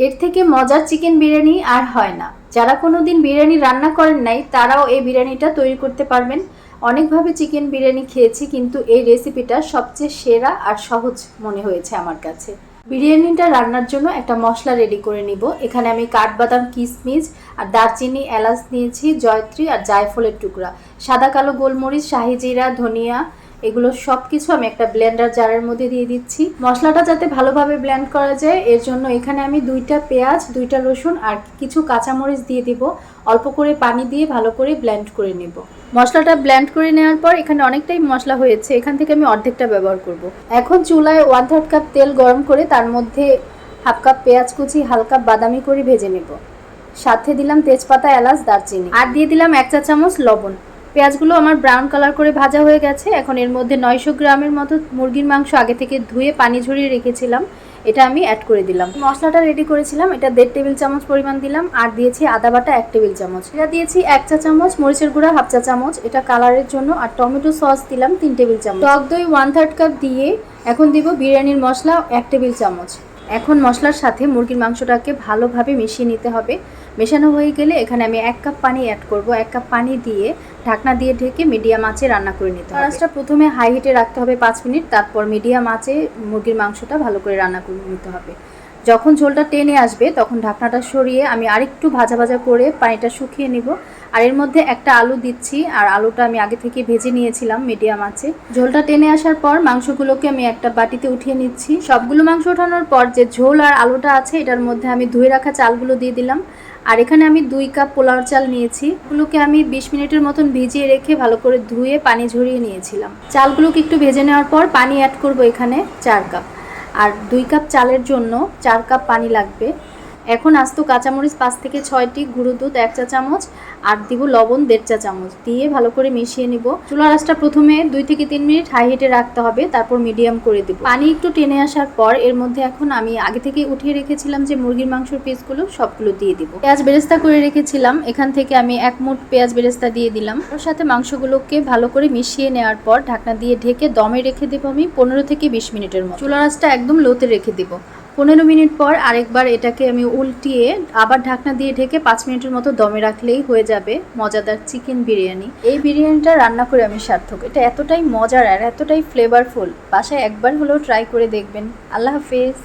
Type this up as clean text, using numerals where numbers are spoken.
এর থেকে মজার চিকেন বিরিয়ানি আর হয় না। যারা কোনোদিন বিরিয়ানি রান্না করেন নাই তারাও এই বিরিয়ানিটা তৈরি করতে পারবেন। অনেকভাবে চিকেন বিরিয়ানি খেয়েছি, কিন্তু এই রেসিপিটা সবচেয়ে সেরা আর সহজ মনে হয়েছে আমার কাছে। বিরিয়ানিটা রান্নার জন্য একটা মশলা রেডি করে নিব। এখানে আমি কাঠবাদাম, কিশমিশ আর দারচিনি, এলাচ নিয়েছি, জয়ত্রী আর জায়ফলের টুকরা, সাদা কালো গোলমরিচ, শাহি জিরা, ধনিয়া, এগুলো সব কিছু আমি একটা ব্লেন্ডার জারের মধ্যে দিয়ে দিচ্ছি। মশলাটা যাতে ভালোভাবে ব্লেন্ড করা যায় এর জন্য এখানে আমি 2টা পেঁয়াজ, 2টা রসুন আর কিছু কাঁচামরিচ দিয়ে দিব। অল্প করে পানি দিয়ে ভালো করে ব্লেন্ড করে নেব। মশলাটা ব্লেন্ড করে নেওয়ার পর এখানে অনেকটাই মশলা হয়েছে, এখান থেকে আমি অর্ধেকটা ব্যবহার করব। এখন চুলায় 1/3 কাপ তেল গরম করে তার মধ্যে হাফ কাপ পেঁয়াজ কুচি হালকা বাদামি করে ভেজে নেব। সাথে দিলাম তেজপাতা, এলাচ, দারচিনি আর দিয়ে দিলাম 1 চা চামচ লবণ। পেঁয়াজগুলো আমার ব্রাউন কালার করে ভাজা হয়ে গেছে। এখন এর মধ্যে 900 গ্রামের মতো মুরগির মাংস আগে থেকে ধুয়ে পানি ঝরিয়ে রেখেছিলাম, এটা আমি অ্যাড করে দিলাম। মশলাটা রেডি করেছিলাম, এটা 1.5 টেবিল চামচ পরিমাণ দিলাম। আর দিয়েছি আদা বাটা 1 টেবিল চামচ, এটা দিয়েছি 1 চা চামচ, মরিচের গুঁড়া হাফ চা চামচ, এটা কালারের জন্য। আর টমেটো সস দিলাম 3 টেবিল চামচ। টক দই 1/3 কাপ দিয়ে এখন দিব বিরিয়ানির মশলা 1 টেবিল চামচ। এখন মশলার সাথে মুরগির মাংসটাকে ভালোভাবে মিশিয়ে নিতে হবে। মেশানো হয়ে গেলে এখানে আমি 1 কাপ পানি অ্যাড করব। 1 কাপ পানি দিয়ে ঢাকনা দিয়ে ঢেকে মিডিয়াম আঁচে রান্না করে নিতে হবে। আঁচটা প্রথমে হাই হিটে রাখতে হবে 5 মিনিট, তারপর মিডিয়াম আঁচে মুরগির মাংসটা ভালো করে রান্না করে নিতে হবে। যখন ঝোলটা টেনে আসবে তখন ঢাকনাটা সরিয়ে আমি আরেকটু ভাজা ভাজা করে পানিটা শুকিয়ে নিব। আর এর মধ্যে একটা আলু দিচ্ছি, আর আলুটা আমি আগে থেকে ভেজে নিয়েছিলাম মিডিয়াম আঁচে। ঝোলটা টেনে আসার পর মাংসগুলোকে আমি একটা বাটিতে উঠিয়ে নিচ্ছি। সবগুলো মাংস ওঠানোর পর যে ঝোল আর আলুটা আছে এটার মধ্যে আমি ধুয়ে রাখা চালগুলো দিয়ে দিলাম। আর এখানে আমি 2 কাপ পোলাও চাল নিয়েছি, এগুলোকে আমি 20 মিনিটের মতন ভিজিয়ে রেখে ভালো করে ধুয়ে পানি ঝরিয়ে নিয়েছিলাম। চালগুলোকে একটু ভেজে নেওয়ার পর পানি অ্যাড করব এখানে 4 কাপ। আর 2 কাপ চালের জন্য 4 কাপ পানি লাগবে। এখন আস্ত কাঁচামরিচ 5 থেকে 6টি, গুঁড়ো দুধ 1 চা চামচ আর দিব লবণ 1.5 চা চামচ দিয়ে ভালো করে মিশিয়ে নিব। চুলার আঁচটা প্রথমে 2 থেকে 3 মিনিট হাই হিটে রাখতে হবে, তারপর মিডিয়াম করে দিব। পানি একটু টেনে আসার পর এর মধ্যে এখন আমি আগে থেকে উঠিয়ে রেখেছিলাম যে মুরগির মাংসের পিসগুলো সবগুলো দিয়ে দিব। পেঁয়াজ বেরেস্তা করে রেখেছিলাম, এখান থেকে আমি 1 মুঠ পেঁয়াজ বেরেস্তা দিয়ে দিলাম। ওর সাথে মাংসগুলোকে ভালো করে মিশিয়ে নেওয়ার পর ঢাকনা দিয়ে ঢেকে দমে রেখে দেবো আমি 15 থেকে 20 মিনিটের মতো। চুলার আঁচটা একদম লোতে রেখে দিব। 15 মিনিট পর আরেকবার এটাকে আমি উল্টিয়ে আবার ঢাকনা দিয়ে ঢেকে 5 মিনিটের মতো দমে রাখলেই হয়ে যাবে মজাদার চিকেন বিরিয়ানি। এই বিরিয়ানিটা রান্না করে আমি সার্থক। এটা এতটাই মজার আর এতটাই ফ্লেভারফুল, বাসায় একবার হলেও ট্রাই করে দেখবেন। আল্লাহ হাফেজ।